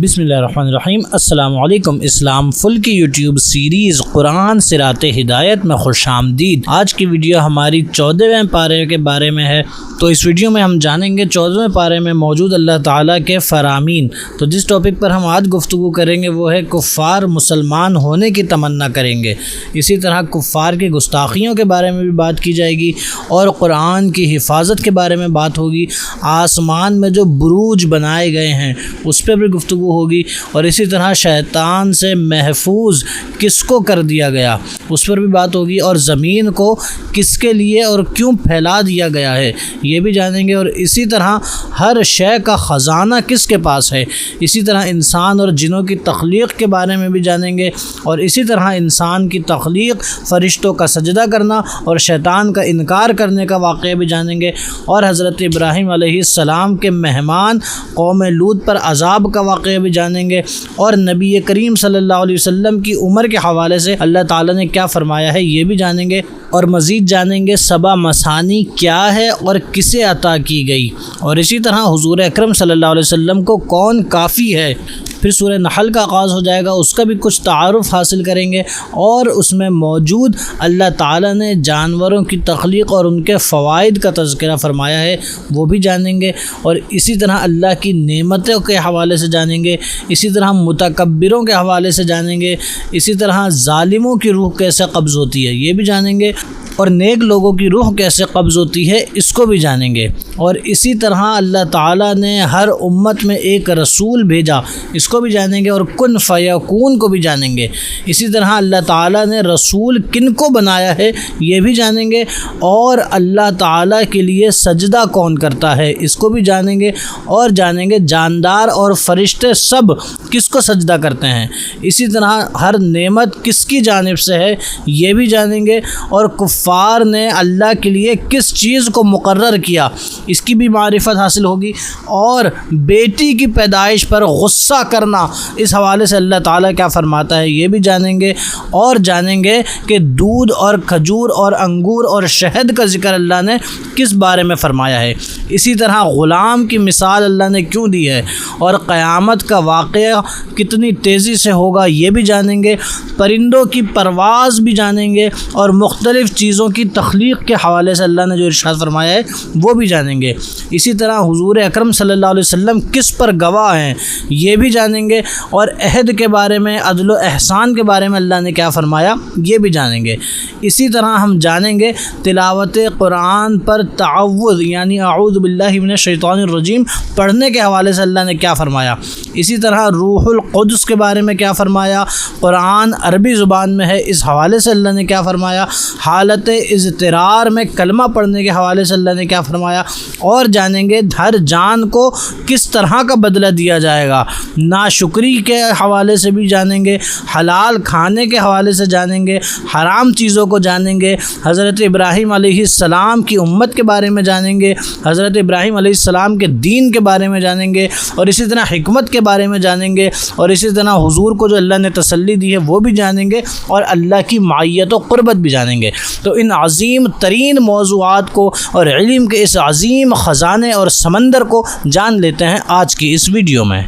بسم اللہ الرحمن الرحیم۔ السلام علیکم۔ اسلام فل کی یوٹیوب سیریز قرآن صراط ہدایت میں خوش آمدید۔ آج کی ویڈیو ہماری 14ویں پارے کے بارے میں ہے۔ تو اس ویڈیو میں ہم جانیں گے 14ویں پارے میں موجود اللہ تعالیٰ کے فرامین۔ تو جس ٹاپک پر ہم آج گفتگو کریں گے وہ ہے کفار مسلمان ہونے کی تمنا کریں گے۔ اسی طرح کفار کی گستاخیوں کے بارے میں بھی بات کی جائے گی اور قرآن کی حفاظت کے بارے میں بات ہوگی۔ آسمان میں جو بروج بنائے گئے ہیں اس پہ بھی گفتگو ہوگی، اور اسی طرح شیطان سے محفوظ کس کو کر دیا گیا اس پر بھی بات ہوگی، اور زمین کو کس کے لیے اور کیوں پھیلا دیا گیا ہے یہ بھی جانیں گے، اور اسی طرح ہر شے کا خزانہ کس کے پاس ہے۔ اسی طرح انسان اور جنوں کی تخلیق کے بارے میں بھی جانیں گے، اور اسی طرح انسان کی تخلیق، فرشتوں کا سجدہ کرنا اور شیطان کا انکار کرنے کا واقعہ بھی جانیں گے، اور حضرت ابراہیم علیہ السلام کے مہمان قوم لوط پر عذاب کا واقعہ بھی جانیں گے، اور نبی کریم صلی اللہ علیہ وسلم کی عمر کے حوالے سے اللہ تعالیٰ نے کیا فرمایا ہے یہ بھی جانیں گے، اور مزید جانیں گے سبع مثانی کیا ہے اور کسے عطا کی گئی، اور اسی طرح حضور اکرم صلی اللہ علیہ وسلم کو کون کافی ہے۔ پھر سورہ نحل کا آغاز ہو جائے گا، اس کا بھی کچھ تعارف حاصل کریں گے، اور اس میں موجود اللہ تعالیٰ نے جانوروں کی تخلیق اور ان کے فوائد کا تذکرہ فرمایا ہے وہ بھی جانیں گے، اور اسی طرح اللہ کی نعمتوں کے حوالے سے جانیں گے، اسی طرح متکبروں کے حوالے سے جانیں گے، اسی طرح ظالموں کی روح کیسے قبض ہوتی ہے یہ بھی جانیں گے، اور نیک لوگوں کی روح کیسے قبض ہوتی ہے اس کو بھی جانیں گے، اور اسی طرح اللہ تعالیٰ نے ہر امت میں ایک رسول بھیجا اس کو بھی جانیں گے، اور کن فیکون کو بھی جانیں گے۔ اسی طرح اللہ تعالیٰ نے رسول کن کو بنایا ہے یہ بھی جانیں گے، اور اللہ تعالیٰ کے لیے سجدہ کون کرتا ہے اس کو بھی جانیں گے، اور جانیں گے جاندار اور فرشتے سب کس کو سجدہ کرتے ہیں۔ اسی طرح ہر نعمت کس کی جانب سے ہے یہ بھی جانیں گے، اور کفار نے اللہ کے لیے کس چیز کو مقرر کیا اس کی بھی معرفت حاصل ہوگی، اور بیٹی کی پیدائش پر غصہ کرنا اس حوالے سے اللہ تعالیٰ کیا فرماتا ہے یہ بھی جانیں گے، اور جانیں گے کہ دودھ اور کھجور اور انگور اور شہد کا ذکر اللہ نے کس بارے میں فرمایا ہے۔ اسی طرح غلام کی مثال اللہ نے کیوں دی ہے، اور قیامت کا واقعہ کتنی تیزی سے ہوگا یہ بھی جانیں گے، پرندوں کی پرواز بھی جانیں گے، اور مختلف چیزوں کی تخلیق کے حوالے سے اللہ نے جو ارشاد فرمایا ہے وہ بھی جانیں گے۔ اسی طرح حضور اکرم صلی اللہ علیہ وسلم کس پر گواہ ہیں یہ بھی جانیں گے، اور عہد کے بارے میں، عدل و احسان کے بارے میں اللہ نے کیا فرمایا یہ بھی جانیں گے۔ اسی طرح ہم جانیں گے تلاوت قرآن پر تعوذ یعنی اعوذ باللہ من الشیطان الرجیم پڑھنے کے حوالے سے اللہ نے کیا فرمایا۔ اسی طرح روح القدس کے بارے میں کیا فرمایا، قرآن عربی زبان میں ہے اس حوالے سے اللہ نے کیا فرمایا، حالت اضطرار میں کلمہ پڑھنے کے حوالے سے اللہ نے کیا فرمایا، اور جانیں گے ہر جان کو کس طرح کا بدلہ دیا جائے گا، ناشکری کے حوالے سے بھی جانیں گے، حلال کھانے کے حوالے سے جانیں گے، حرام چیزوں کو جانیں گے، حضرت ابراہیم علیہ السلام کی امت کے بارے میں جانیں گے، حضرت ابراہیم علیہ السلام کے دین کے بارے میں جانیں گے، اور اسی طرح حکمت کے بارے میں جانیں گے، اور اسی طرح حضور کو جو اللہ نے تسلی دی ہے وہ بھی جانیں گے، اور اللہ کی معیت و قربت بھی جانیں گے۔ تو ان عظیم ترین موضوعات کو اور علم کے اس عظیم خزانے اور سمندر کو جان لیتے ہیں آج کی اس ویڈیو میں۔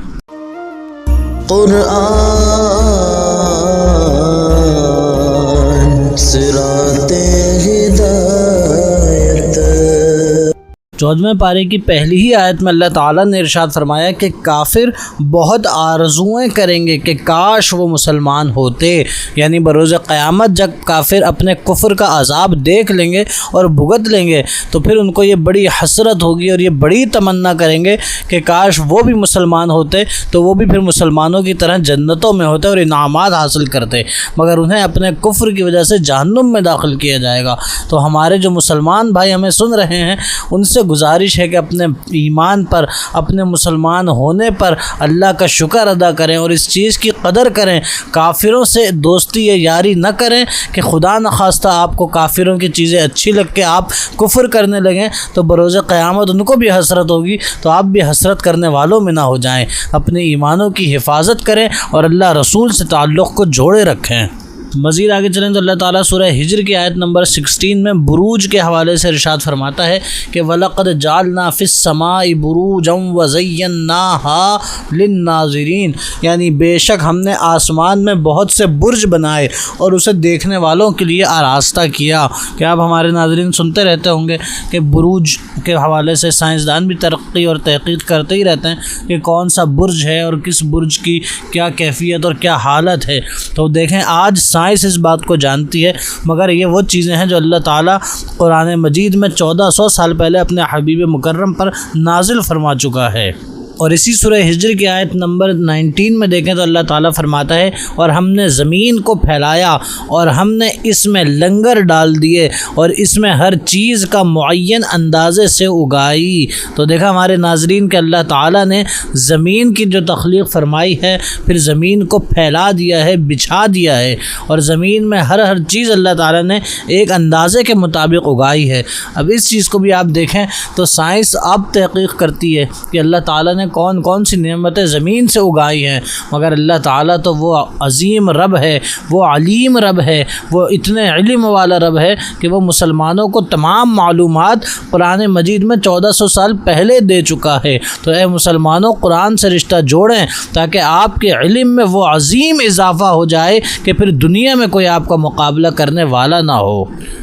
قرآن صراط ہدایت۔ 14ویں پارے کی پہلی ہی آیت میں اللہ تعالیٰ نے ارشاد فرمایا کہ کافر بہت آرزوئیں کریں گے کہ کاش وہ مسلمان ہوتے، یعنی بروز قیامت جب کافر اپنے کفر کا عذاب دیکھ لیں گے اور بھگت لیں گے تو پھر ان کو یہ بڑی حسرت ہوگی اور یہ بڑی تمنا کریں گے کہ کاش وہ بھی مسلمان ہوتے تو وہ بھی پھر مسلمانوں کی طرح جنتوں میں ہوتے اور انعامات حاصل کرتے، مگر انہیں اپنے کفر کی وجہ سے جہنم میں داخل کیا جائے گا۔ تو ہمارے جو مسلمان بھائی ہمیں سن رہے ہیں ان سے گزارش ہے کہ اپنے ایمان پر، اپنے مسلمان ہونے پر اللہ کا شکر ادا کریں اور اس چیز کی قدر کریں، کافروں سے دوستی یا یاری نہ کریں کہ خدا نخواستہ آپ کو کافروں کی چیزیں اچھی لگ کے آپ کفر کرنے لگیں تو بروز قیامت ان کو بھی حسرت ہوگی، تو آپ بھی حسرت کرنے والوں میں نہ ہو جائیں۔ اپنے ایمانوں کی حفاظت کریں اور اللہ رسول سے تعلق کو جوڑے رکھیں۔ مزید آگے چلیں تو اللہ تعالیٰ سورہ ہجر کی آیت نمبر 16 میں بروج کے حوالے سے ارشاد فرماتا ہے کہ وَلَقَدْ جَعَلْنَا فِي السَّمَاءِ بُرُوجًا وَزَيَّنَّاهَا لِلنَّاظِرِينَ، یعنی بے شک ہم نے آسمان میں بہت سے برج بنائے اور اسے دیکھنے والوں کے لیے آراستہ کیا۔ کہ آپ ہمارے ناظرین سنتے رہتے ہوں گے کہ بروج کے حوالے سے سائنسدان بھی ترقی اور تحقیق کرتے ہی رہتے ہیں کہ کون سا برج ہے اور کس برج کی کیا کیفیت اور کیا حالت ہے۔ تو دیکھیں آج سائنس اس بات کو جانتی ہے، مگر یہ وہ چیزیں ہیں جو اللہ تعالیٰ قرآن مجید میں 1400 سال پہلے اپنے حبیب مکرم پر نازل فرما چکا ہے۔ اور اسی سورہ ہجر کی آیت نمبر 19 میں دیکھیں تو اللہ تعالیٰ فرماتا ہے اور ہم نے زمین کو پھیلایا اور ہم نے اس میں لنگر ڈال دیے اور اس میں ہر چیز کا معین اندازے سے اگائی۔ تو دیکھا ہمارے ناظرین کہ اللہ تعالیٰ نے زمین کی جو تخلیق فرمائی ہے، پھر زمین کو پھیلا دیا ہے، بچھا دیا ہے، اور زمین میں ہر چیز اللہ تعالیٰ نے ایک اندازے کے مطابق اگائی ہے۔ اب اس چیز کو بھی آپ دیکھیں تو سائنس اب تحقیق کرتی ہے کہ اللہ تعالیٰ نے کون سی نعمتیں زمین سے اگائی ہیں، مگر اللہ تعالیٰ تو وہ عظیم رب ہے، وہ علیم رب ہے، وہ اتنے علم والا رب ہے کہ وہ مسلمانوں کو تمام معلومات قرآن مجید میں 1400 سال پہلے دے چکا ہے۔ تو اے مسلمانوں قرآن سے رشتہ جوڑیں تاکہ آپ کے علم میں وہ عظیم اضافہ ہو جائے کہ پھر دنیا میں کوئی آپ کا مقابلہ کرنے والا نہ ہو۔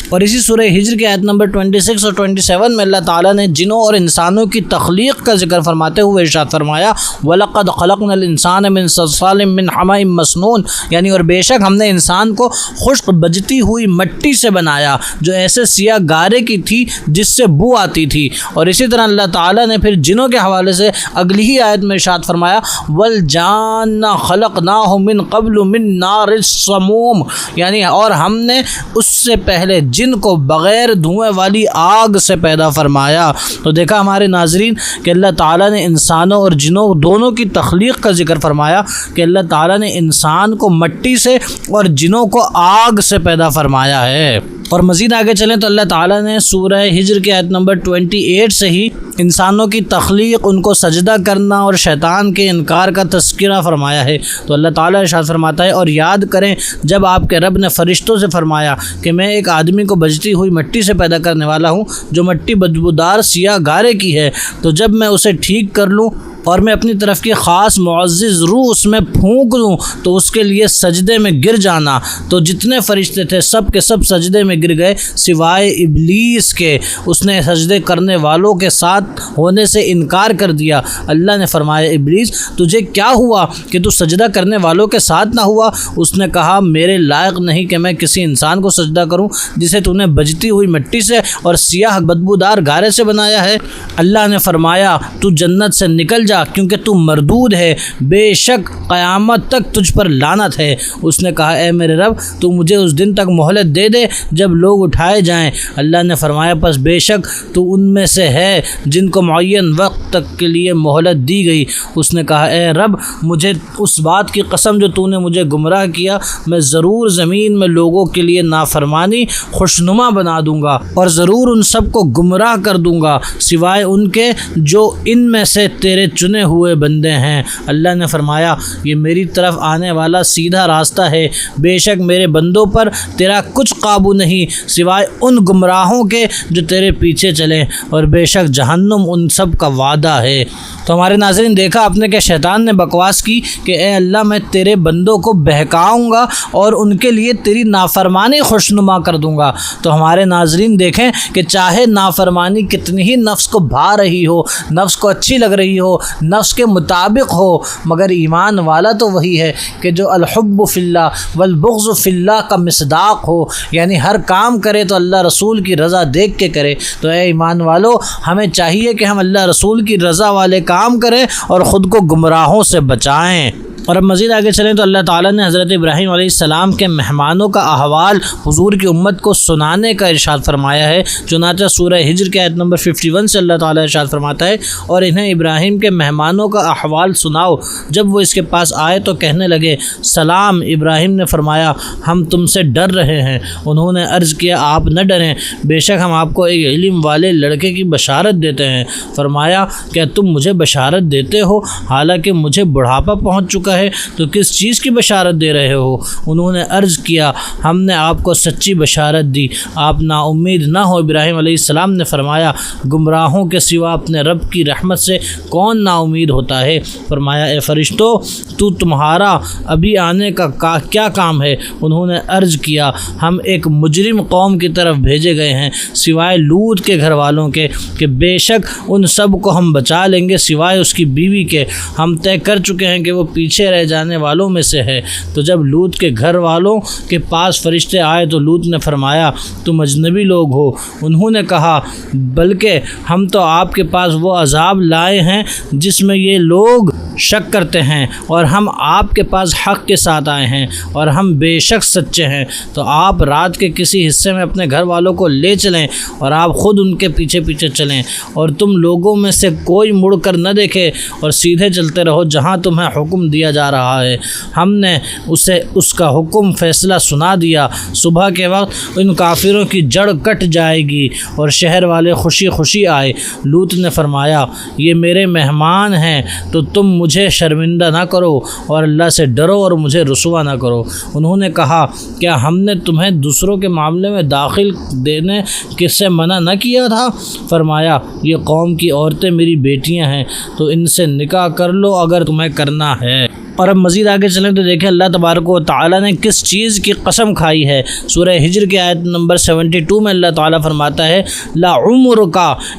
اور اسی سورہ ہجر کی آیت نمبر 26 اور 27 میں اللہ تعالیٰ نے جنوں اور انسانوں کی تخلیق کا ذکر فرماتے ہوئے ارشاد فرمایا وَلَقَدْ خَلَقْنَا الْإِنسَانَ مِنْ صَلْصَالٍ مِّنْ حَمَإٍ مَّسْنُونٍ، یعنی اور بے شک ہم نے انسان کو خشک بجتی ہوئی مٹی سے بنایا جو ایسے سیاہ گارے کی تھی جس سے بو آتی تھی۔ اور اسی طرح اللہ تعالیٰ نے پھر جنوں کے حوالے سے اگلی ہی آیت میں ارشاد فرمایا وَالْجَانَّ خَلَقْنَاهُ مِنْ قَبْلُ مِنْ نَارِ السَّمُومِ، یعنی اور ہم نے اس سے پہلے جن کو بغیر دھوئیں والی آگ سے پیدا فرمایا۔ تو دیکھا ہمارے ناظرین کہ اللہ تعالیٰ نے انسانوں اور جنوں دونوں کی تخلیق کا ذکر فرمایا کہ اللہ تعالیٰ نے انسان کو مٹی سے اور جنوں کو آگ سے پیدا فرمایا ہے۔ اور مزید آگے چلیں تو اللہ تعالیٰ نے سورہ ہجر کی آیت نمبر 28 سے ہی انسانوں کی تخلیق، ان کو سجدہ کرنا اور شیطان کے انکار کا تذکرہ فرمایا ہے۔ تو اللہ تعالیٰ ارشاد فرماتا ہے اور یاد کریں جب آپ کے رب نے فرشتوں سے فرمایا کہ میں ایک آدمی کو بجتی ہوئی مٹی سے پیدا کرنے والا ہوں جو مٹی بدبودار سیاہ گارے کی ہے، تو جب میں اسے ٹھیک کر لوں اور میں اپنی طرف کی خاص معزز روح اس میں پھونک دوں تو اس کے لیے سجدے میں گر جانا۔ تو جتنے فرشتے تھے سب کے سب سجدے میں گر گئے سوائے ابلیس کے، اس نے سجدے کرنے والوں کے ساتھ ہونے سے انکار کر دیا۔ اللہ نے فرمایا ابلیس تجھے کیا ہوا کہ تو سجدہ کرنے والوں کے ساتھ نہ ہوا؟ اس نے کہا میرے لائق نہیں کہ میں کسی انسان کو سجدہ کروں جسے تو نے بجتی ہوئی مٹی سے اور سیاہ بدبودار گارے سے بنایا ہے۔ اللہ نے فرمایا تو جنت سے نکل جا کیونکہ تو مردود ہے، بے شک قیامت تک تجھ پر لعنت ہے۔ اس نے کہا اے میرے رب تو مجھے اس دن تک مہلت دے دے جب لوگ اٹھائے جائیں۔ اللہ نے فرمایا پس بے شک تو ان میں سے ہے جن کو معین وقت تک کے لیے مہلت دی گئی۔ اس نے کہا اے رب مجھے اس بات کی قسم جو تو نے مجھے گمراہ کیا، میں ضرور زمین میں لوگوں کے لیے نافرمانی خوشنما بنا دوں گا اور ضرور ان سب کو گمراہ کر دوں گا سوائے ان کے جو ان میں سے تیرے چنے ہوئے بندے ہیں۔ اللہ نے فرمایا یہ میری طرف آنے والا سیدھا راستہ ہے، بے شک میرے بندوں پر تیرا کچھ قابو نہیں سوائے ان گمراہوں کے جو تیرے پیچھے چلیں، اور بے شک جہنم ان سب کا وعدہ ہے۔ تو ہمارے ناظرین دیکھا آپ نے کہ شیطان نے بکواس کی کہ اے اللہ میں تیرے بندوں کو بہکاؤں گا اور ان کے لیے تیری نافرمانی خوشنما کر دوں گا۔ تو ہمارے ناظرین دیکھیں کہ چاہے نافرمانی کتنی ہی نفس کو بھا رہی ہو، نفس کو اچھی لگ رہی ہو، نفس کے مطابق ہو، مگر ایمان والا تو وہی ہے کہ جو الحب فی اللہ والبغض فی اللہ کا مصداق ہو، یعنی ہر کام کرے تو اللہ رسول کی رضا دیکھ کے کرے۔ تو اے ایمان والو ہمیں چاہیے کہ ہم اللہ رسول کی رضا والے کام کریں اور خود کو گمراہوں سے بچائیں۔ اور اب مزید آگے چلیں تو اللہ تعالیٰ نے حضرت ابراہیم علیہ السلام کے مہمانوں کا احوال حضور کی امت کو سنانے کا ارشاد فرمایا ہے۔ چنانچہ سورہ ہجر کے آیت نمبر 51 سے اللہ تعالیٰ ارشاد فرماتا ہے اور انہیں ابراہیم کے مہمانوں کا احوال سناؤ۔ جب وہ اس کے پاس آئے تو کہنے لگے سلام۔ ابراہیم نے فرمایا ہم تم سے ڈر رہے ہیں۔ انہوں نے عرض کیا آپ نہ ڈریں، بے شک ہم آپ کو ایک علم والے لڑکے کی بشارت دیتے ہیں۔ فرمایا کیا تم مجھے بشارت دیتے ہو حالانکہ مجھے بڑھاپا پہنچ چکا ہے ہے تو کس چیز کی بشارت دے رہے ہو؟ انہوں نے عرض کیا ہم نے آپ کو سچی بشارت دی، آپ نا امید نہ ہو۔ ابراہیم علیہ السلام نے فرمایا گمراہوں کے سوا اپنے رب کی رحمت سے کون نا امید ہوتا ہے؟ فرمایا اے فرشتوں تمہارا ابھی آنے کا کیا کام ہے؟ انہوں نے عرض کیا ہم ایک مجرم قوم کی طرف بھیجے گئے ہیں سوائے لوط کے گھر والوں کے کہ بے شک ان سب کو ہم بچا لیں گے سوائے اس کی بیوی کے، ہم طے کر چکے ہیں کہ وہ پیچھے رہ جانے والوں میں سے ہے۔ تو جب لوط کے گھر والوں کے پاس فرشتے آئے تو لوط نے فرمایا تم اجنبی لوگ ہو۔ انہوں نے کہا بلکہ ہم تو آپ کے پاس وہ عذاب لائے ہیں جس میں یہ لوگ شک کرتے ہیں، اور ہم آپ کے پاس حق کے ساتھ آئے ہیں اور ہم بے شک سچے ہیں، تو آپ رات کے کسی حصے میں اپنے گھر والوں کو لے چلیں اور آپ خود ان کے پیچھے پیچھے چلیں، اور تم لوگوں میں سے کوئی مڑ کر نہ دیکھے اور سیدھے چلتے رہو جہاں تمہیں حکم دیا جا رہا ہے۔ ہم نے اسے اس کا حکم فیصلہ سنا دیا، صبح کے وقت ان کافروں کی جڑ کٹ جائے گی اور شہر والے خوشی خوشی آئے۔ لوط نے فرمایا یہ میرے مہمان ہیں تو تم مجھے شرمندہ نہ کرو اور اللہ سے ڈرو اور مجھے رسوا نہ کرو۔ انہوں نے کہا کیا ہم نے تمہیں دوسروں کے معاملے میں داخل دینے کس سے منع نہ کیا تھا؟ فرمایا یہ قوم کی عورتیں میری بیٹیاں ہیں تو ان سے نکاح کر لو اگر تمہیں کرنا ہے۔ اور اب مزید آگے چلیں تو دیکھیں اللہ تبارک و تعالیٰ نے کس چیز کی قسم کھائی ہے۔ سورہ ہجر کی آیت نمبر 72 میں اللہ تعالیٰ فرماتا ہے لعمرک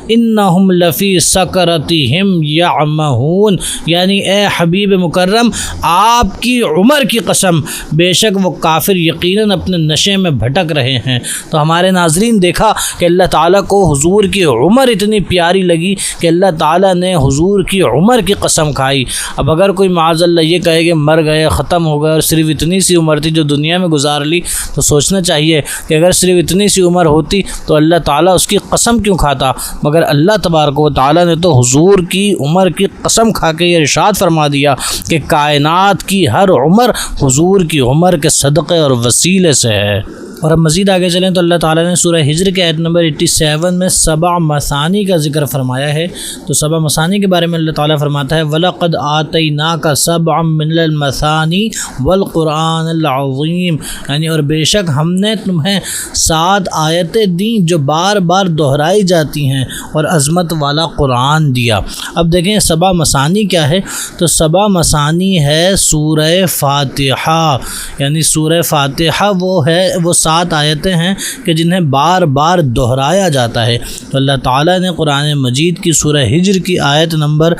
انہم لفی سکرتہم یعمہون، یعنی اے حبیب مکرم آپ کی عمر کی قسم بے شک وہ کافر یقیناً اپنے نشے میں بھٹک رہے ہیں۔ تو ہمارے ناظرین دیکھا کہ اللہ تعالیٰ کو حضور کی عمر اتنی پیاری لگی کہ اللہ تعالیٰ نے حضور کی عمر کی قسم کھائی۔ اب اگر کوئی معاذ اللہ یہ کہے کہ مر گئے ختم ہو گئے اور صرف اتنی سی عمر تھی جو دنیا میں گزار لی، تو سوچنا چاہیے کہ اگر صرف اتنی سی عمر ہوتی تو اللہ تعالیٰ اس کی قسم کیوں کھاتا؟ مگر اللہ تبارک و تعالیٰ نے تو حضور کی عمر کی قسم کھا کے یہ ارشاد فرما دیا کہ کائنات کی ہر عمر حضور کی عمر کے صدقے اور وسیلے سے ہے۔ اور اب مزید آگے چلیں تو اللہ تعالیٰ نے سورہ ہجر کے آیت نمبر 87 میں 7 مثانی کا ذکر فرمایا ہے۔ تو 7 مثانی کے بارے میں اللہ تعالیٰ فرماتا ہے وَلَقَدْ آتَيْنَاكَ سَبْعًا مِّنَ الْمَثَانِي وَالْقُرْآنِ الْعَظِيمِ، یعنی اور بے شک ہم نے تمہیں 7 آیتیں دیں جو بار بار دہرائی جاتی ہیں اور عظمت والا قرآن دیا۔ اب دیکھیں 7 مثانی کیا ہے؟ تو 7 مثانی ہے سورہ فاتحہ، یعنی سورہ فاتحہ وہ 7 آیتیں ہیں کہ جنہیں بار بار دہرایا جاتا ہے۔ تو اللہ تعالیٰ نے قرآن مجید کی سورہ ہجر کی آیت نمبر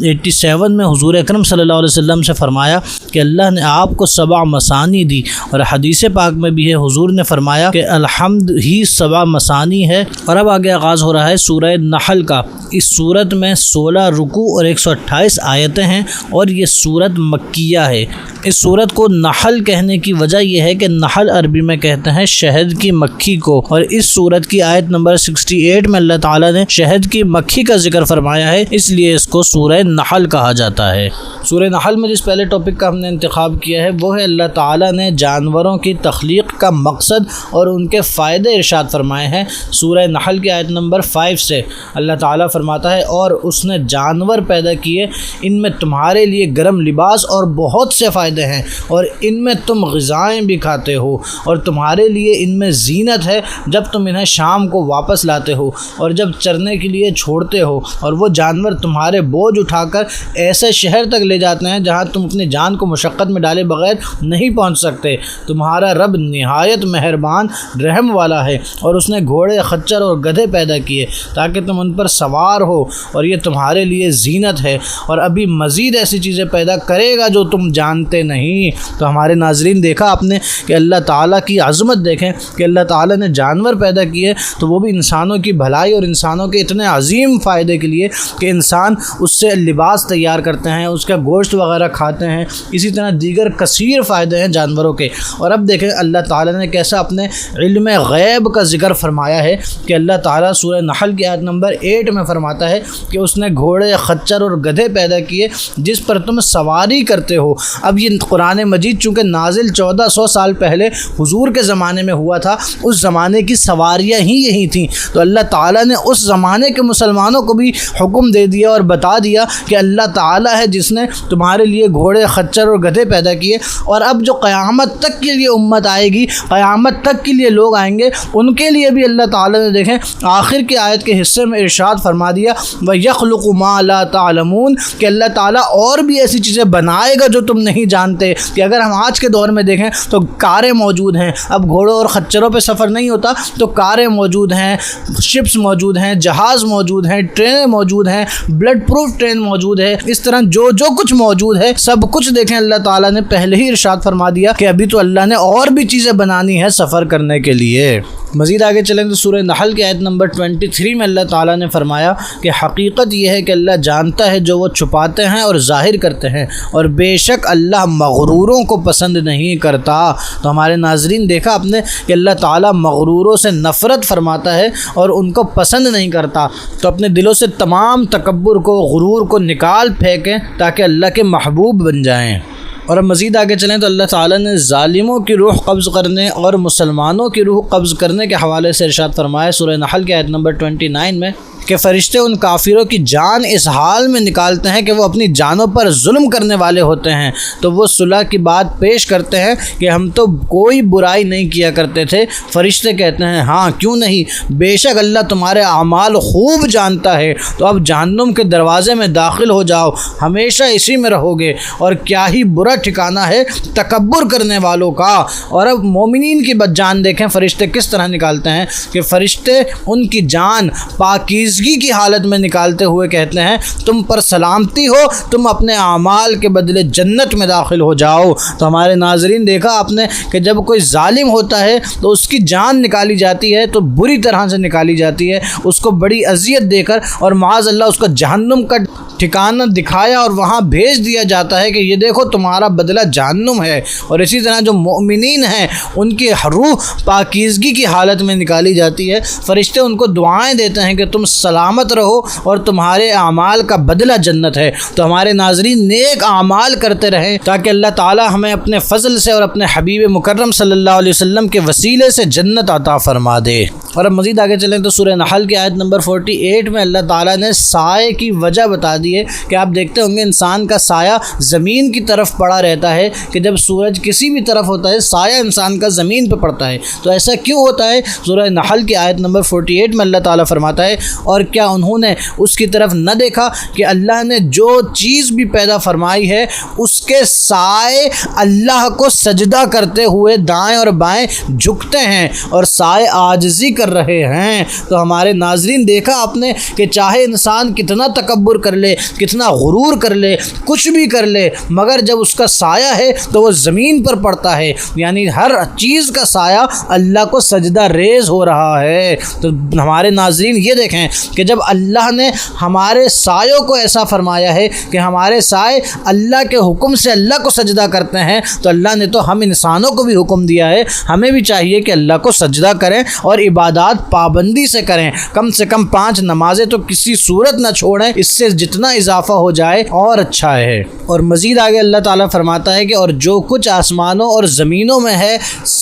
87 میں حضور اکرم صلی اللہ علیہ وسلم سے فرمایا کہ اللہ نے آپ کو 7 مثانی دی، اور حدیث پاک میں بھی ہے حضور نے فرمایا کہ الحمد ہی 7 مثانی ہے۔ اور اب آگے آغاز ہو رہا ہے سورہ نحل کا۔ اس سورت میں 16 رکوع اور 128 آیتیں ہیں اور یہ سورت مکیہ ہے۔ اس سورت کو نحل کہنے کی وجہ یہ ہے کہ نحل عربی میں کہتے ہیں شہد کی مکھی کو، اور اس سورت کی آیت نمبر 68 میں اللہ تعالیٰ نے شہد کی مکھی کا ذکر فرمایا ہے، اس لیے اس کو سورہ نحل کہا جاتا ہے۔ سورہ نحل میں جس پہلے ٹاپک کا ہم نے انتخاب کیا ہے وہ ہے اللہ تعالیٰ نے جانوروں کی تخلیق کا مقصد اور ان کے فائدے ارشاد فرمائے ہیں۔ سورہ نحل کی آیت نمبر 5 سے اللہ تعالیٰ فرماتا ہے اور اس نے جانور پیدا کیے، ان میں تمہارے لیے گرم لباس اور بہت سے فائدے ہیں، اور ان میں تم غذائیں بھی کھاتے ہو، اور تمہارے لیے ان میں زینت ہے جب تم انہیں شام کو واپس لاتے ہو اور جب چرنے کے لیے چھوڑتے ہو، اور وہ جانور تمہارے بوجھ اٹھا کر ایسے شہر تک لے جاتے ہیں جہاں تم اپنی جان کو مشقت میں ڈالے بغیر نہیں پہنچ سکتے۔ تمہارا رب نہایت مہربان رحم والا ہے، اور اس نے گھوڑے، خچر اور گدھے پیدا کیے تاکہ تم ان پر سوار ہو، اور یہ تمہارے لیے زینت ہے، اور ابھی مزید ایسی چیزیں پیدا کرے گا جو تم جانتے نہیں۔ تو ہمارے ناظرین دیکھا آپ نے کہ اللہ تعالیٰ کی عظمت دیکھیں کہ اللہ تعالیٰ نے جانور پیدا کیے تو وہ بھی انسانوں کی بھلائی اور انسانوں کے اتنے عظیم فائدے کے لیے کہ انسان اس سے لباس تیار کرتے ہیں، اس کا گوشت وغیرہ کھاتے ہیں، اسی طرح دیگر کثیر فائدے ہیں جانوروں کے۔ اور اب دیکھیں اللہ تعالیٰ نے کیسا اپنے علم غیب کا ذکر فرمایا ہے کہ اللہ تعالیٰ سورہ نحل کی آیت نمبر 8 میں فرماتا ہے کہ اس نے گھوڑے، خچر اور گدھے پیدا کیے جس پر تم سواری کرتے ہو۔ اب یہ قرآن مجید چونکہ نازل 1400 سال پہلے حضور کے کے زمانے میں ہوا تھا اس زمانے کی سواریاں ہی یہی تھیں۔ تو اللہ تعالیٰ نے اس زمانے کے مسلمانوں کو بھی حکم دے دیا اور بتا دیا کہ اللہ تعالیٰ ہے جس نے تمہارے لیے گھوڑے، خچر اور گدھے پیدا کیے، اور اب جو قیامت تک کے لیے امت آئے گی، قیامت تک کے لیے لوگ آئیں گے، ان کے لیے بھی اللہ تعالیٰ نے دیکھیں آخر کی آیت کے حصے میں ارشاد فرما دیا وَيَخْلُقُ مَا لَا تَعْلَمُونَ کہ اللہ تعالیٰ اور بھی ایسی چیزیں بنائے گا جو تم نہیں جانتے۔ کہ اگر ہم آج کے دور میں دیکھیں تو کاریں موجود ہیں، اب گھوڑوں اور خچروں پہ سفر نہیں ہوتا تو کاریں موجود ہیں، شپس موجود ہیں، جہاز موجود ہیں، ٹرینیں موجود ہیں، بلڈ پروف ٹرین موجود ہے، اس طرح جو کچھ موجود ہے سب کچھ دیکھیں اللہ تعالیٰ نے پہلے ہی ارشاد فرما دیا کہ ابھی تو اللہ نے اور بھی چیزیں بنانی ہے سفر کرنے کے لیے۔ مزید آگے چلیں تو سورہ نحل کی آیت نمبر 23 میں اللہ تعالیٰ نے فرمایا کہ حقیقت یہ ہے کہ اللہ جانتا ہے جو وہ چھپاتے ہیں اور ظاہر کرتے ہیں، اور بے شک اللہ مغروروں کو پسند نہیں کرتا۔ تو ہمارے ناظرین دیکھا آپ نے کہ اللہ تعالیٰ مغروروں سے نفرت فرماتا ہے اور ان کو پسند نہیں کرتا۔ تو اپنے دلوں سے تمام تکبر کو، غرور کو نکال پھینکیں تاکہ اللہ کے محبوب بن جائیں۔ اور اب مزید آگے چلیں تو اللہ تعالیٰ نے ظالموں کی روح قبض کرنے اور مسلمانوں کی روح قبض کرنے کے حوالے سے ارشاد فرمایا سورہ نحل کی آیت نمبر 29 میں کہ فرشتے ان کافروں کی جان اس حال میں نکالتے ہیں کہ وہ اپنی جانوں پر ظلم کرنے والے ہوتے ہیں، تو وہ صلح کی بات پیش کرتے ہیں کہ ہم تو کوئی برائی نہیں کیا کرتے تھے۔ فرشتے کہتے ہیں ہاں کیوں نہیں، بے شک اللہ تمہارے اعمال خوب جانتا ہے، تو اب جہنم کے دروازے میں داخل ہو جاؤ، ہمیشہ اسی میں رہو گے، اور کیا ہی برا ٹھکانہ ہے تکبر کرنے والوں کا۔ اور اب مومنین کی جان دیکھیں فرشتے کس طرح نکالتے ہیں کہ فرشتے ان کی جان پاکیزگی کی حالت میں نکالتے ہوئے کہتے ہیں تم پر سلامتی ہو، تم اپنے اعمال کے بدلے جنت میں داخل ہو جاؤ۔ تو ہمارے ناظرین دیکھا آپ نے کہ جب کوئی ظالم ہوتا ہے تو اس کی جان نکالی جاتی ہے تو بری طرح سے نکالی جاتی ہے، اس کو بڑی اذیت دے کر اور معاذ اللہ اس کو جہنم کا ٹھکانہ دکھایا اور وہاں بھیج دیا جاتا ہے کہ یہ دیکھو تمہارا بدلہ جہنم ہے۔ اور اسی طرح جو مؤمنین ہیں ان کی روح پاکیزگی کی حالت میں نکالی جاتی ہے، فرشتے ان کو دعائیں دیتے ہیں کہ تم سلامت رہو اور تمہارے اعمال کا بدلہ جنت ہے۔ تو ہمارے ناظرین نیک اعمال کرتے رہیں تاکہ اللہ تعالی ہمیں اپنے فضل سے اور اپنے حبیب مکرم صلی اللہ علیہ وسلم کے وسیلے سے جنت عطا فرما دے۔ اور اب مزید آگے چلیں تو سورہ نحل کی آیت نمبر 48 میں اللہ تعالیٰ نے سائے کی وجہ بتا دی ہے کہ آپ دیکھتے ہوں گے انسان کا سایہ زمین کی طرف پڑا رہتا ہے، کہ جب سورج کسی بھی طرف ہوتا ہے سایہ انسان کا زمین پہ پڑتا ہے۔ تو ایسا کیوں ہوتا ہے؟ سورہ نحل کی آیت نمبر 48 میں اللہ تعالیٰ فرماتا ہے اور کیا انہوں نے اس کی طرف نہ دیکھا کہ اللہ نے جو چیز بھی پیدا فرمائی ہے اس کے سائے اللہ کو سجدہ کرتے ہوئے دائیں اور بائیں جھکتے ہیں اور سائے عاجزی کر رہے ہیں۔ تو ہمارے ناظرین دیکھا آپ نے کہ چاہے انسان کتنا تکبر کر لے، کتنا غرور کر لے، کچھ بھی کر لے، مگر جب اس کا سایہ ہے تو وہ زمین پر پڑتا ہے، یعنی ہر چیز کا سایہ اللہ کو سجدہ ریز ہو رہا ہے۔ تو ہمارے ناظرین یہ دیکھیں کہ جب اللہ نے ہمارے سایوں کو ایسا فرمایا ہے کہ ہمارے سائے اللہ کے حکم سے اللہ کو سجدہ کرتے ہیں، تو اللہ نے تو ہم انسانوں کو بھی حکم دیا ہے، ہمیں بھی چاہیے کہ اللہ کو سجدہ کریں اور عبادات پابندی سے کریں، کم سے کم 5 نمازیں تو کسی صورت نہ چھوڑیں، اس سے جتنا اضافہ ہو جائے اور اچھا ہے۔ اور مزید آگے اللہ تعالیٰ فرماتا ہے کہ اور جو کچھ آسمانوں اور زمینوں میں ہے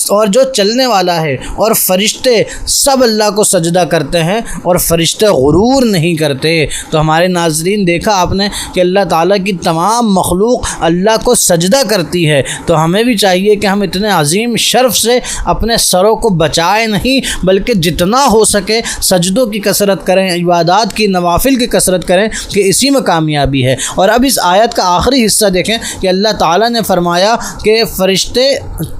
اور جو چلنے والا ہے اور فرشتے سب اللہ کو سجدہ کرتے ہیں اور فرشتے غرور نہیں کرتے۔ تو ہمارے ناظرین دیکھا آپ نے کہ اللہ تعالیٰ کی تمام مخلوق اللہ کو سجدہ کرتی ہے، تو ہمیں بھی چاہیے کہ ہم اتنے عظیم شرف سے اپنے سروں کو بچائے نہیں بلکہ جتنا ہو سکے سجدوں کی کثرت کریں، عبادات کی، نوافل کی کثرت کریں کہ اسی میں کامیابی ہے۔ اور اب اس آیت کا آخری حصہ دیکھیں کہ اللہ تعالیٰ نے فرمایا کہ فرشتے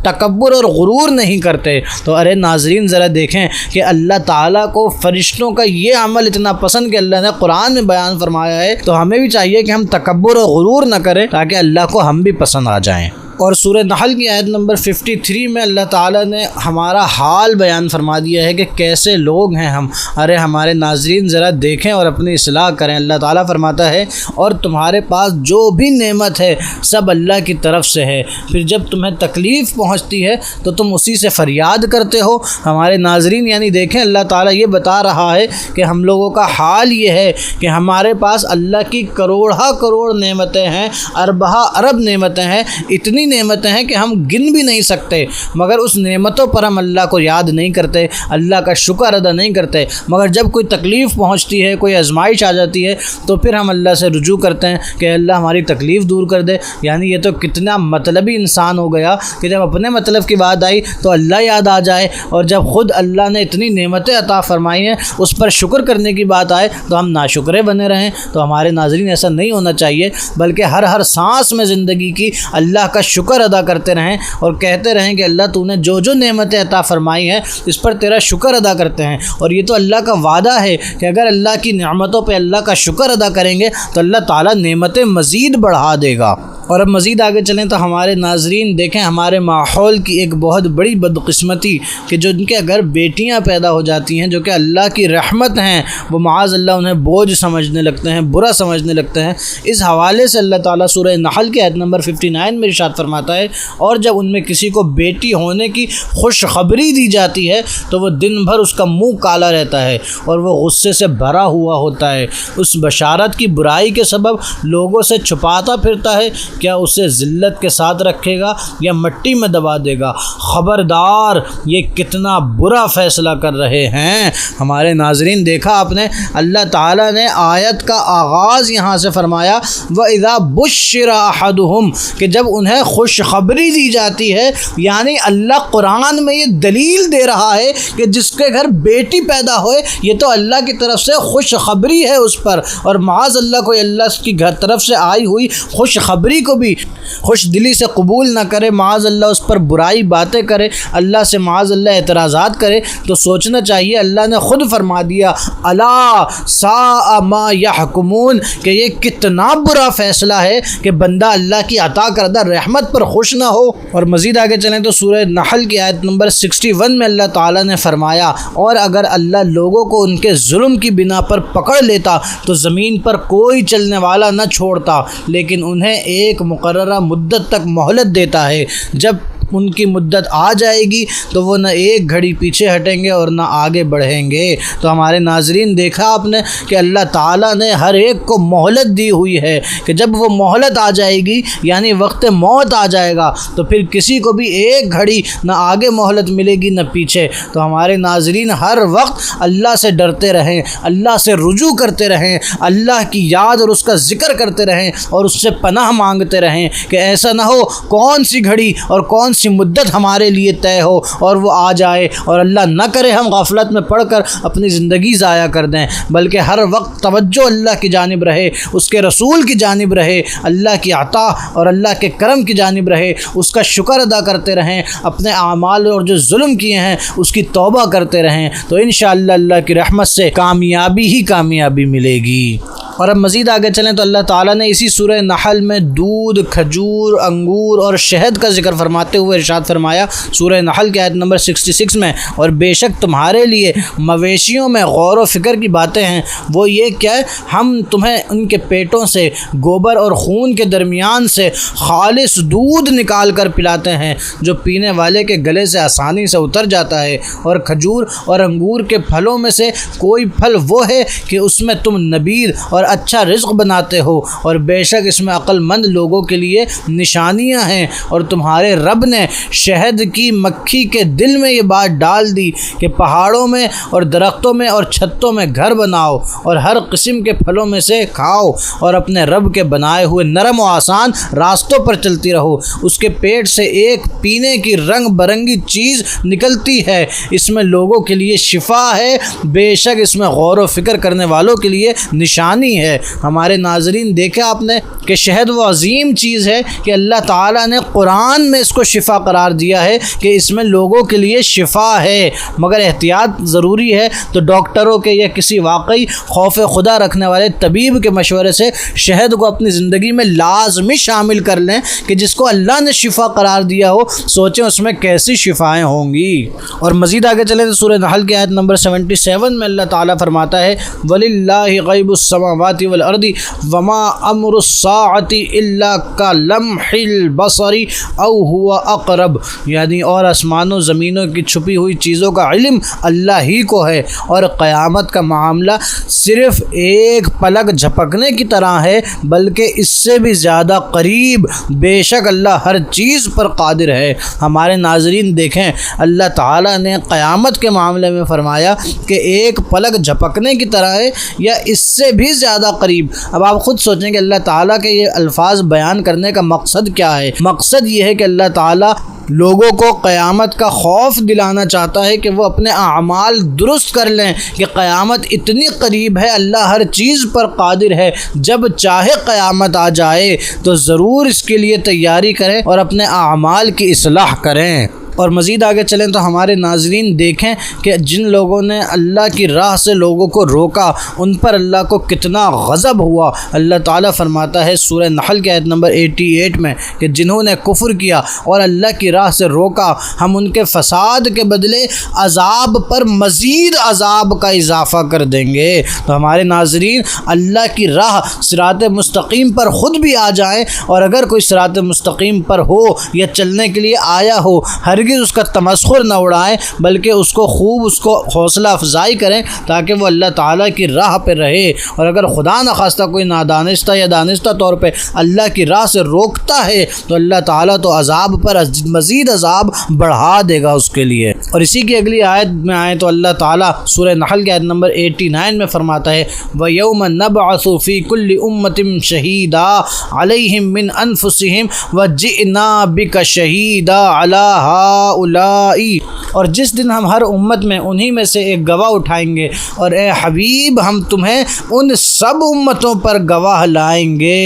تکبر اور غرور نہیں کرتے۔ تو ارے ناظرین ذرا دیکھیں کہ اللہ تعالیٰ کو فرشتوں کا یہ عمل اتنا پسند کہ اللہ نے قرآن میں بیان فرمایا ہے، تو ہمیں بھی چاہیے کہ ہم تکبر اور غرور نہ کریں تاکہ اللہ کو ہم بھی پسند آ جائیں۔ اور سورہ نحل کی آیت نمبر 53 میں اللہ تعالیٰ نے ہمارا حال بیان فرما دیا ہے کہ کیسے لوگ ہیں ہم۔ ارے ہمارے ناظرین ذرا دیکھیں اور اپنی اصلاح کریں۔ اللہ تعالیٰ فرماتا ہے اور تمہارے پاس جو بھی نعمت ہے سب اللہ کی طرف سے ہے، پھر جب تمہیں تکلیف پہنچتی ہے تو تم اسی سے فریاد کرتے ہو۔ ہمارے ناظرین یعنی دیکھیں اللہ تعالیٰ یہ بتا رہا ہے کہ ہم لوگوں کا حال یہ ہے کہ ہمارے پاس اللہ کی کروڑہ کروڑ نعمتیں ہیں، اربہ ارب نعمتیں ہیں، اتنی نعمتیں ہیں کہ ہم گن بھی نہیں سکتے، مگر اس نعمتوں پر ہم اللہ کو یاد نہیں کرتے، اللہ کا شکر ادا نہیں کرتے۔ مگر جب کوئی تکلیف پہنچتی ہے، کوئی آزمائش آ جاتی ہے، تو پھر ہم اللہ سے رجوع کرتے ہیں کہ اللہ ہماری تکلیف دور کر دے۔ یعنی یہ تو کتنا مطلبی انسان ہو گیا کہ جب اپنے مطلب کی بات آئی تو اللہ یاد آ جائے، اور جب خود اللہ نے اتنی نعمتیں عطا فرمائی ہیں اس پر شکر کرنے کی بات آئے تو ہم ناشکرے بنے رہیں۔ تو ہمارے ناظرین ایسا نہیں ہونا چاہیے، بلکہ ہر سانس میں زندگی کی اللہ کا شکر ادا کرتے رہیں اور کہتے رہیں کہ اللہ تو نے جو جو نعمتیں عطا فرمائی ہیں اس پر تیرا شکر ادا کرتے ہیں۔ اور یہ تو اللہ کا وعدہ ہے کہ اگر اللہ کی نعمتوں پہ اللہ کا شکر ادا کریں گے تو اللہ تعالیٰ نعمتیں مزید بڑھا دے گا۔ اور اب مزید آگے چلیں تو ہمارے ناظرین دیکھیں ہمارے ماحول کی ایک بہت بڑی بدقسمتی کہ جو ان کے اگر بیٹیاں پیدا ہو جاتی ہیں جو کہ اللہ کی رحمت ہیں، وہ معاذ اللہ انہیں بوجھ سمجھنے لگتے ہیں، برا سمجھنے لگتے ہیں۔ اس حوالے سے اللہ تعالیٰ سورہ نحل کی آیت نمبر 59 میں ارشاد فرماتا ہے، اور جب ان میں کسی کو بیٹی ہونے کی خوشخبری دی جاتی ہے تو وہ دن بھر اس کا منہ کالا رہتا ہے اور وہ غصے سے بھرا ہوا ہوتا ہے۔ اس بشارت کی برائی کے سبب لوگوں سے چھپاتا پھرتا ہے، کیا اسے ذلت کے ساتھ رکھے گا یا مٹی میں دبا دے گا؟ خبردار، یہ کتنا برا فیصلہ کر رہے ہیں۔ ہمارے ناظرین دیکھا آپ نے، اللہ تعالیٰ نے آیت کا آغاز یہاں سے فرمایا وَإِذَا بُشِّرَ أَحَدُهُمْ کہ جب انہیں خوشخبری دی جاتی ہے، یعنی اللہ قرآن میں یہ دلیل دے رہا ہے کہ جس کے گھر بیٹی پیدا ہوئے یہ تو اللہ کی طرف سے خوشخبری ہے اس پر، اور معاذ اللہ کوئی اللہ کی طرف سے آئی ہوئی خوشخبری کو بھی خوش دلی سے قبول نہ کرے، معاذ اللہ اس پر برائی باتیں کرے، اللہ سے معاذ اللہ اعتراضات کرے، تو سوچنا چاہیے اللہ نے خود فرما دیا الا ساء ما یحکمون کہ یہ کتنا برا فیصلہ ہے کہ بندہ اللہ کی عطا کردہ رحمت پر خوش نہ ہو۔ اور مزید آگے چلیں تو سورہ نحل کی آیت نمبر 61 میں اللہ تعالیٰ نے فرمایا، اور اگر اللہ لوگوں کو ان کے ظلم کی بنا پر پکڑ لیتا تو زمین پر کوئی چلنے والا نہ چھوڑتا، لیکن انہیں ایک مقررہ مدت تک مہلت دیتا ہے، جب ان کی مدت آ جائے گی تو وہ نہ ایک گھڑی پیچھے ہٹیں گے اور نہ آگے بڑھیں گے۔ تو ہمارے ناظرین دیکھا آپ نے کہ اللہ تعالیٰ نے ہر ایک کو مہلت دی ہوئی ہے کہ جب وہ مہلت آ جائے گی یعنی وقت موت آ جائے گا تو پھر کسی کو بھی ایک گھڑی نہ آگے مہلت ملے گی نہ پیچھے۔ تو ہمارے ناظرین ہر وقت اللہ سے ڈرتے رہیں، اللہ سے رجوع کرتے رہیں، اللہ کی یاد اور اس کا ذکر کرتے رہیں اور اس سے پناہ مانگتے رہیں کہ ایسا نہ ہو کون سی گھڑی اور کون سی مدت ہمارے لیے طے ہو اور وہ آ جائے اور اللہ نہ کرے ہم غفلت میں پڑھ کر اپنی زندگی ضائع کر دیں، بلکہ ہر وقت توجہ اللہ کی جانب رہے، اس کے رسول کی جانب رہے، اللہ کی عطا اور اللہ کے کرم کی جانب رہے، اس کا شکر ادا کرتے رہیں، اپنے اعمال اور جو ظلم کیے ہیں اس کی توبہ کرتے رہیں، تو انشاءاللہ اللہ کی رحمت سے کامیابی ہی کامیابی ملے گی۔ اور اب مزید آگے چلیں تو اللہ تعالیٰ نے اسی سورہ نحل میں دودھ، کھجور، انگور اور شہد کا ذکر فرماتے ہوئے ارشاد فرمایا سورہ نحل کی آیت نمبر 66 میں، اور بے شک تمہارے لیے مویشیوں میں غور و فکر کی باتیں ہیں، وہ یہ کہ ہم تمہیں ان کے پیٹوں سے گوبر اور خون کے درمیان سے خالص دودھ نکال کر پلاتے ہیں جو پینے والے کے گلے سے آسانی سے اتر جاتا ہے، اور کھجور اور انگور کے پھلوں میں سے کوئی پھل وہ ہے کہ اس میں تم نبید اور اچھا رزق بناتے ہو، اور بے شک اس میں عقل مند لوگوں کے لیے نشانیاں ہیں، اور تمہارے رب نے شہد کی مکھی کے دل میں یہ بات ڈال دی کہ پہاڑوں میں اور درختوں میں اور چھتوں میں گھر بناؤ اور ہر قسم کے پھلوں میں سے کھاؤ اور اپنے رب کے بنائے ہوئے نرم و آسان راستوں پر چلتی رہو، اس کے پیٹ سے ایک پینے کی رنگ برنگی چیز نکلتی ہے، اس میں لوگوں کے لیے شفا ہے، بے شک اس میں غور و فکر کرنے والوں کے لیے نشانی ہے۔ ہمارے ناظرین دیکھا آپ نے کہ شہد وہ عظیم چیز ہے کہ اللہ تعالیٰ نے قرآن میں اس کو شفا قرار دیا ہے کہ اس میں لوگوں کے لیے شفا ہے، مگر احتیاط ضروری ہے، تو ڈاکٹروں کے یا کسی واقعی خوف خدا رکھنے والے طبیب کے مشورے سے شہد کو اپنی زندگی میں لازمی شامل کر لیں کہ جس کو اللہ نے شفا قرار دیا ہو، سوچیں اس میں کیسی شفائیں ہوں گی۔ اور مزید آگے چلیں تو سورہ نحل کی آیت نمبر 77 میں اللہ تعالیٰ فرماتا ہے وَلِلَّهِ غَيْبُ السَّمَاوَاتِ السماوات والارض وما امر الساعۃ الا کلمح البصر او هو اقرب، یعنی اور آسمانوں زمینوں کی چھپی ہوئی چیزوں کا علم اللہ ہی کو ہے، اور قیامت کا معاملہ صرف ایک پلک جھپکنے کی طرح ہے بلکہ اس سے بھی زیادہ قریب، بے شک اللہ ہر چیز پر قادر ہے۔ ہمارے ناظرین دیکھیں، اللہ تعالیٰ نے قیامت کے معاملے میں فرمایا کہ ایک پلک جھپکنے کی طرح ہے یا اس سے بھی زیادہ قریب۔ اب آپ خود سوچیں کہ اللہ تعالیٰ کے یہ الفاظ بیان کرنے کا مقصد کیا ہے؟ مقصد یہ ہے کہ اللہ تعالیٰ لوگوں کو قیامت کا خوف دلانا چاہتا ہے کہ وہ اپنے اعمال درست کر لیں کہ قیامت اتنی قریب ہے، اللہ ہر چیز پر قادر ہے، جب چاہے قیامت آ جائے تو ضرور اس کے لیے تیاری کریں اور اپنے اعمال کی اصلاح کریں۔ اور مزید آگے چلیں تو ہمارے ناظرین دیکھیں کہ جن لوگوں نے اللہ کی راہ سے لوگوں کو روکا ان پر اللہ کو کتنا غضب ہوا۔ اللہ تعالیٰ فرماتا ہے سورہ نحل کی آیت نمبر 88 میں کہ جنہوں نے کفر کیا اور اللہ کی راہ سے روکا ہم ان کے فساد کے بدلے عذاب پر مزید عذاب کا اضافہ کر دیں گے۔ تو ہمارے ناظرین اللہ کی راہ صراط مستقیم پر خود بھی آ جائیں، اور اگر کوئی صراط مستقیم پر ہو یا چلنے کے لیے آیا ہو ہرگز اس کا تمسخر نہ اڑائیں بلکہ اس کو خوب اس کو حوصلہ افزائی کریں تاکہ وہ اللہ تعالیٰ کی راہ پہ رہے۔ اور اگر خدا نخواستہ کوئی نادانستہ یا دانستہ طور پہ اللہ کی راہ سے روکتا ہے تو اللہ تعالیٰ تو عذاب پر مزید عذاب بڑھا دے گا اس کے لیے۔ اور اسی کی اگلی آیت میں آئیں تو اللہ تعالیٰ سورہ نحل کی آیت نمبر 89 میں فرماتا ہے وَيَوْمَ نَبْعَثُ فِي كُلِّ أُمَّةٍ شَهِيدًا عَلَيْهِمْ مِنْ أَنفُسِهِمْ وَجِئْنَا بِكَ شَهِيدًا عَلَىٰ هَٰؤُلَاءِ، اور جس دن ہم ہر امت میں انہی میں سے ایک گواہ اٹھائیں گے اور اے حبیب ہم تمہیں ان سب امتوں پر گواہ لائیں گے۔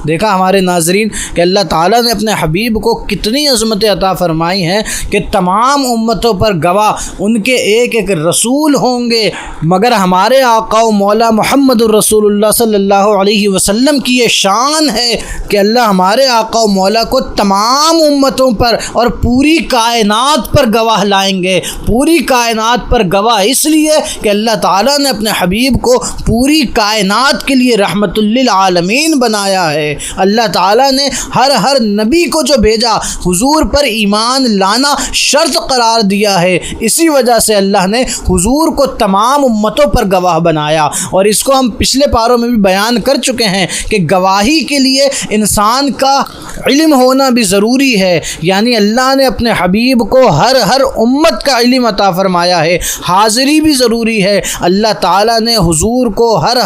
دیکھا ہمارے ناظرین کہ اللہ تعالیٰ نے اپنے حبیب کو کتنی عظمت عطا فرمائی ہیں کہ تمام امتوں پر گواہ ان کے ایک ایک رسول ہوں گے، مگر ہمارے آقا و مولا محمد الرسول اللہ صلی اللہ علیہ وسلم کی یہ شان ہے کہ اللہ ہمارے آقا و مولا کو تمام امتوں پر اور پوری کائنات پر گواہ لائیں گے۔ پوری کائنات پر گواہ اس لیے کہ اللہ تعالیٰ نے اپنے حبیب کو پوری کائنات کے لیے رحمت للعالمین بنایا ہے۔ اللہ تعالیٰ نے ہر نبی کو جو بھیجا حضور پر ایمان لانا شرط قرار دیا ہے، اسی وجہ سے اللہ نے حضور کو تمام امتوں پر گواہ بنایا۔ اور اس کو ہم پچھلے پاروں میں بھی بیان کر چکے ہیں کہ گواہی کے لیے انسان کا علم ہونا بھی ضروری ہے، یعنی اللہ نے اپنے حبیب کو ہر امت کا علم عطا فرمایا ہے، حاضری بھی ضروری ہے۔ اللہ تعالیٰ نے حضور کو ہر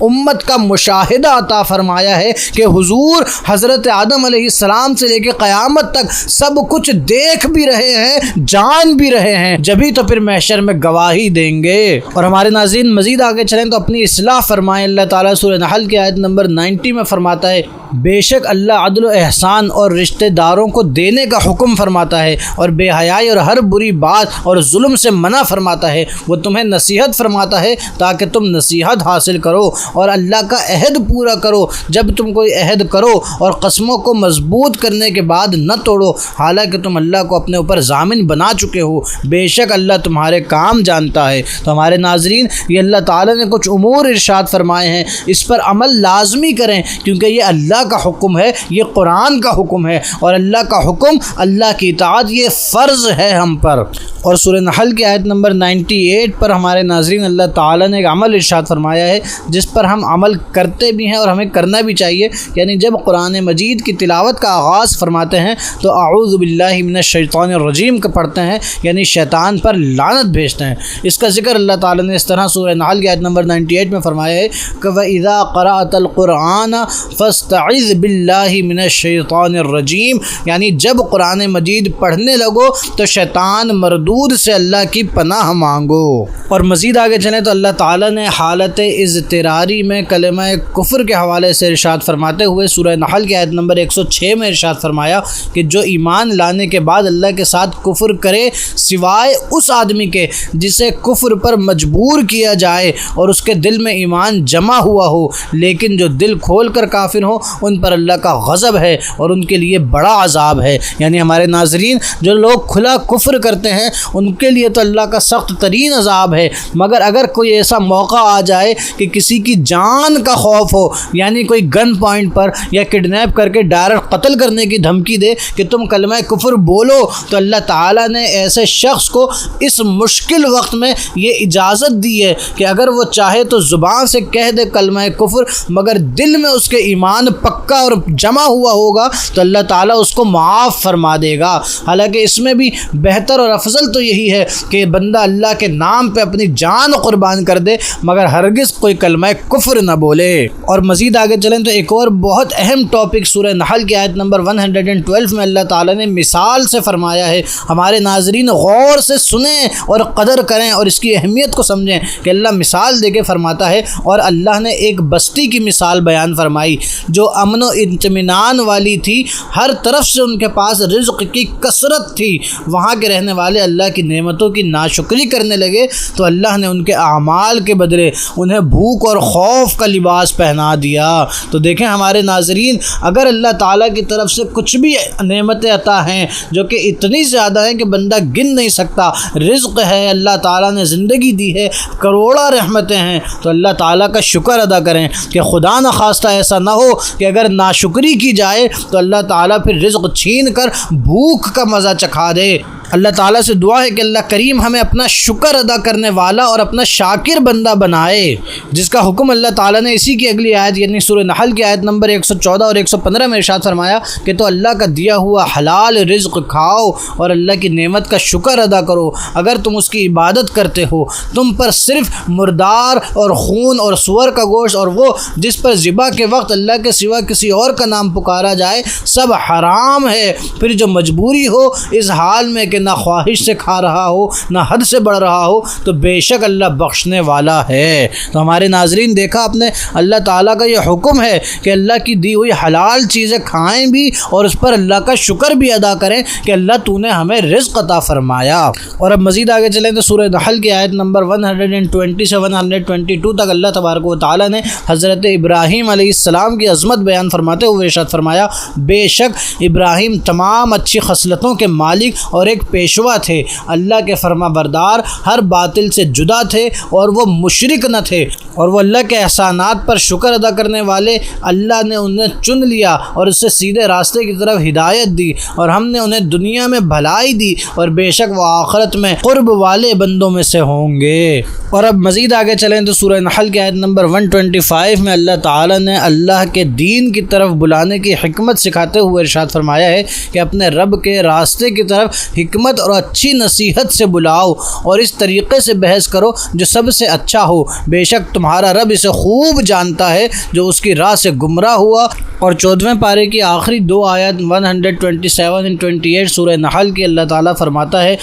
امت کا مشاہدہ عطا فرمایا ہے کہ حضور حضرت آدم علیہ السلام سے لے کے قیامت تک سب کچھ دیکھ بھی رہے ہیں، جان بھی رہے ہیں، جبھی تو پھر محشر میں گواہی دیں گے۔ اور ہمارے ناظرین مزید آگے چلیں تو اپنی اصلاح فرمائیں۔ اللہ تعالیٰ سورہ نحل کی آیت نمبر 90 میں فرماتا ہے بے شک اللہ عدل و احسان اور رشتہ داروں کو دینے کا حکم فرماتا ہے اور بے حیائی اور ہر بری بات اور ظلم سے منع فرماتا ہے۔ وہ تمہیں نصیحت فرماتا ہے تاکہ تم نصیحت حاصل کرو اور اللہ کا عہد پورا کرو۔ جب تم کوئی عہد کرو اور قسموں کو مضبوط کرنے کے بعد نہ توڑو، حالانکہ تم اللہ کو اپنے اوپر ضامن بنا چکے ہو، بے شک اللہ تمہارے کام جانتا ہے۔ تو ہمارے ناظرین یہ اللہ تعالیٰ نے کچھ امور ارشاد فرمائے ہیں، اس پر عمل لازمی کریں کیونکہ یہ اللہ کا حکم ہے، یہ قرآن کا حکم ہے، اور اللہ کا حکم، اللہ کی اطاعت یہ فرض ہے ہم پر۔ اور سورہ نحل کی آیت نمبر 98 پر ہمارے ناظرین اللہ تعالیٰ نے ایک عمل ارشاد فرمایا ہے جس پر ہم عمل کرتے بھی ہیں اور ہمیں کرنا بھی چاہیے، یعنی جب قرآن مجید کی تلاوت کا آغاز فرماتے ہیں تو اعوذ باللہ من الشیطان الرجیم کا پڑھتے ہیں، یعنی شیطان پر لعنت بھیجتے ہیں۔ اس کا ذکر اللہ تعالیٰ نے اس طرح سورہ نحل کی آیت نمبر 98 میں فرمایا ہے کہ وَإِذَا قَرَأْتَ الْقُرْآنَ فَاسْتَعِذْ بِاللَّهِ مِنَ الشَّيْطَانِ الرَّجِيمِ، یعنی جب قرآن مجید پڑھنے لگو تو شیطان مردود سے اللہ کی پناہ مانگو۔ اور مزید آگے چلیں تو اللہ تعالیٰ نے حالت اضطراری میں کلمہ کفر کے حوالے سے ارشاد فرماتے ہوئے سورہ نحل کی آیت نمبر 106 میں ارشاد فرمایا کہ جو ایمان لانے کے بعد اللہ کے ساتھ کفر کرے سوائے اس آدمی کے جسے کفر پر مجبور کیا جائے اور اس کے دل میں ایمان جمع ہوا ہو، لیکن جو دل کھول کر کافر ہو ان پر اللہ کا غضب ہے اور ان کے لیے بڑا عذاب ہے۔ یعنی ہمارے ناظرین جو لوگ کھلا کفر کرتے ہیں ان کے لیے تو اللہ کا سخت ترین عذاب ہے۔ مگر اگر کوئی ایسا موقع آ جائے کہ کسی کی جان کا خوف ہو، یعنی کوئی گن پوائنٹ پر یا کڈنیپ کر کے ڈائریکٹ قتل کرنے کی دھمکی دے کہ تم کلمہ کفر بولو، تو اللہ تعالیٰ نے ایسے شخص کو اس مشکل وقت میں یہ اجازت دی ہے کہ اگر وہ چاہے تو زبان سے کہہ دے کلمہ کفر، مگر دل میں اس کے ایمان پکا اور جمع ہوا ہوگا تو اللہ تعالیٰ اس کو معاف فرما دے گا۔ حالانکہ اس میں بھی بہتر اور افضل تو یہی ہے کہ بندہ اللہ کے نام پہ اپنی جان قربان کر دے مگر ہرگز کوئی کلمہ کفر نہ بولے۔ اور مزید آگے چلیں تو ایک اور بہت اہم ٹاپک سورہ نحل کی آیت نمبر 112 میں اللہ تعالیٰ نے مثال سے فرمایا ہے۔ ہمارے ناظرین غور سے سنیں اور قدر کریں اور اس کی اہمیت کو سمجھیں کہ اللہ مثال دے کے فرماتا ہے۔ اور اللہ نے ایک بستی کی مثال بیان فرمائی جو امن و اطمینان والی تھی، ہر طرف سے ان کے پاس رزق کی کثرت تھی۔ وہاں کے رہنے والے اللہ کی نعمتوں کی ناشکری کرنے لگے تو اللہ نے ان کے اعمال کے بدلے انہیں بھوک اور خوف کا لباس پہنا دیا۔ تو دیکھیں ہمارے ناظرین، اگر اللہ تعالیٰ کی طرف سے کچھ بھی نعمتیں عطا ہیں جو کہ اتنی زیادہ ہیں کہ بندہ گن نہیں سکتا، رزق ہے، اللہ تعالیٰ نے زندگی دی ہے، کروڑا رحمتیں ہیں، تو اللہ تعالیٰ کا شکر ادا کریں کہ خدا نخواستہ ایسا نہ ہو کہ اگر ناشکری کی جائے تو اللہ تعالیٰ پھر رزق چھین کر بھوک کا مزہ چکھا دے۔ اللہ تعالیٰ سے دعا ہے کہ اللہ کریم ہمیں اپنا شکر ادا کرنے والا اور اپنا شاکر بندہ بنائے، جس کا حکم اللہ تعالیٰ نے اسی کی اگلی آیت یعنی سورہ نحل کی آیت نمبر 114 اور 115 میں ارشاد فرمایا کہ تو اللہ کا دیا ہوا حلال رزق کھاؤ اور اللہ کی نعمت کا شکر ادا کرو۔ اگر تم اس کی عبادت کرتے ہو، تم پر صرف مردار اور خون اور سور کا گوشت اور وہ جس پر ذبح کے وقت اللہ کے سوا کسی اور کا نام پکارا جائے سب حرام ہے۔ پھر جو مجبوری ہو اس حال میں کہ نہ خواہش سے کھا رہا ہو نہ حد سے بڑھ رہا ہو تو بے شک اللہ بخشنے والا ہے۔ تو ہمارے ناظرین دیکھا آپ نے، اللہ تعالیٰ کا یہ حکم ہے کہ اللہ کی دی ہوئی حلال چیزیں کھائیں بھی اور اس پر اللہ کا شکر بھی ادا کریں کہ اللہ تو نے ہمیں رزق عطا فرمایا۔ اور اب مزید آگے چلیں تو سورہ نحل کی آیت نمبر 120 سے 122 تک اللہ تبارک و تعالیٰ نے حضرت ابراہیم علیہ السلام کی عظمت بیان فرماتے ہوئے ارشاد فرمایا، بے شک ابراہیم تمام اچھی خصلتوں کے مالک اور ایک پیشوا تھے، اللہ کے فرما بردار، ہر باطل سے جدا تھے اور وہ مشرک نہ تھے، اور وہ اللہ کے احسانات پر شکر ادا کرنے والے۔ اللہ نے انہیں چن لیا اور اس سے سیدھے راستے کی طرف ہدایت دی، اور ہم نے انہیں دنیا میں بھلائی دی اور بے شک وہ آخرت میں قرب والے بندوں میں سے ہوں گے۔ اور اب مزید آگے چلیں تو سورہ نحل کی آیت نمبر 125 میں اللہ تعالیٰ نے اللہ کے دین کی طرف بلانے کی حکمت سکھاتے ہوئے ارشاد فرمایا ہے کہ اپنے رب کے راستے کی طرف حکمت اور اچھی نصیحت سے بلاؤ اور اس طریقے سے بحث کرو جو سب سے اچھا ہو، بے شک تمہارا رب اسے خوب جانتا ہے جو اس کی راہ سے گمراہ ہوا۔ اور 14ویں پارے کی آخری دو آیات 127 اور 28 سورہ نحل کی اللہ تعالیٰ فرماتا ہے،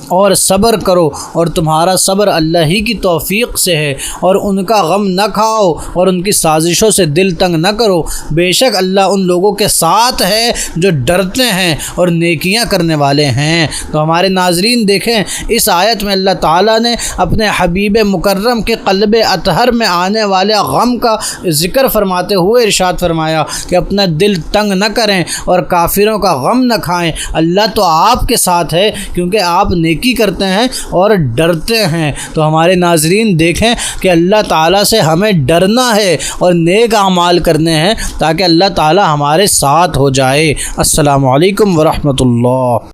اور صبر کرو اور تمہارا صبر اللہ ہی کی توفیق سے ہے، اور ان کا غم نہ کھاؤ اور ان کی سازشوں سے دل تنگ نہ کرو، بے شک اللہ ان لوگوں کے ساتھ ہے جو ڈرتے ہیں اور نیکیاں کرنے والے ہیں۔ تو ہمارے ناظرین دیکھیں، اس آیت میں اللہ تعالیٰ نے اپنے حبیب مکرم کے قلب اطہر میں آنے والے غم کا ذکر فرماتے ہوئے ارشاد فرمایا کہ اپنا دل تنگ نہ کریں اور کافروں کا غم نہ کھائیں، اللہ تو آپ کے ساتھ ہے کیونکہ آپ نیکی کرتے ہیں اور ڈرتے ہیں۔ تو ہمارے ناظرین دیکھیں کہ اللہ تعالیٰ سے ہمیں ڈرنا ہے اور نیک اعمال کرنے ہیں تاکہ اللہ تعالیٰ ہمارے ساتھ ہو جائے۔ السلام علیکم ورحمۃ اللہ۔